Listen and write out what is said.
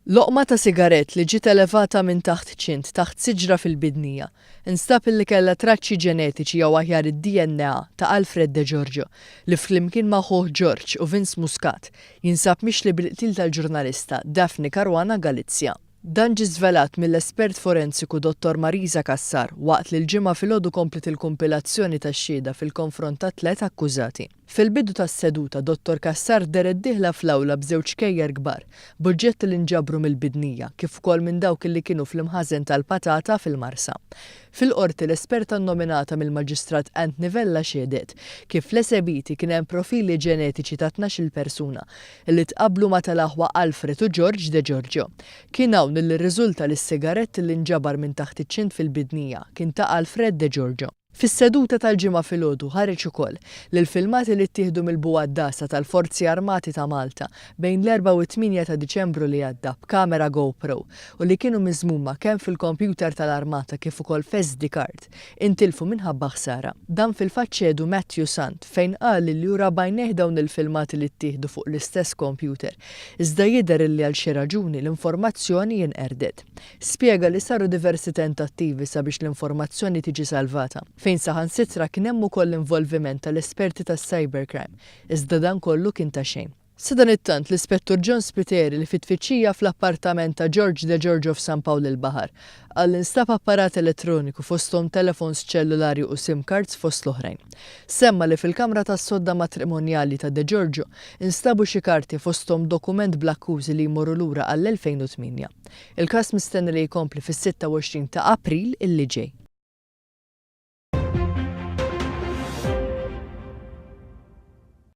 Loqma ta' sigaret li ġiet elevata minn taħt ċint taħt siġra fil-bidnija instab illi kellha traċċi ġenetiċi jew aħjar id-DNA ta' Alfred De Giorgio li flimkien ma' ħuh George u Vince Muscat jinsab mixli bil-qtil tal-ġurnalista Daphne Caruana Galizia. Dan ġie żvelat mill-espert forensiku Dottor Marisa Cassar waqt li l-ġimgħa filgħodu komplet il-kompilazzjoni tax-xhieda fil-konfront ta' tliet akkużati. Fil-bidu tas-seduta Dottor Cassar deret dieħla fl-awla b'żewġ kejjer kbar, b'oġġetti li nġabru mill-bidnija kif ukoll minn dawk li kienu fl-imħażen tal-patata fil-Marsa. Fil-qorti l-esperta nominata mill-Maġistrat Ant Nivella xiedet kif fl-esebiti kien hemm profili ġenetiċi ta' 12 persuna li tqabblu ma' tal-aħwa Alfred u George De Giorgio. Kien hawn li rriżulta li s-sigarett li nġabar minn taħt iċ-ċint fil-bidnija kien ta' Alfred De Giorgio. Fis-seduta tal-ġimgħa filgħodu ħareġ ukoll li l-filmati li ttieħdu mill-buwaddasa tal-Forzi Armati ta' Malta bejn l-4 u 8 ta' Diċembru li għadda b'kamera GoPro u li kienu miżmuma kemm fil-kompjuter tal-Armata kif ukoll f'SD card intilfu minħabba ħsara. Dan fil-faċċedu Matthew Sant fejn qal li jura bajnejh dawn il-filmati li ttieħdu fuq l-istess kompjuter. Iżda jidher li għal xi raġuni l-informazzjoni jinqerdet. Spjega li saru diversi tentattivi sabiex l-informazzjoni tiġi salvata. Fejn saħansitra kien hemm ukoll involviment tal-esperti tas-cybercrime, iżda dan kollu kien ta' xejn. Sadan it-tant l-Ispettur John Spiteri li fit-tfittxija fl-appartament ta' George De Giorgio f'San Pawl il-Baħar għall instab apparat elettroniku fosthom telefons ċellulari u SIM cards fost l-oħrajn. Semma li fil-kamra tas-sodda matrimonjali ta' De Giorgio instabu xi karti fosthom dokument bl-akkużi li jmorru lura għall-2008. Il-każ mistenni li jkompli fis-26 ta' April illi ġej.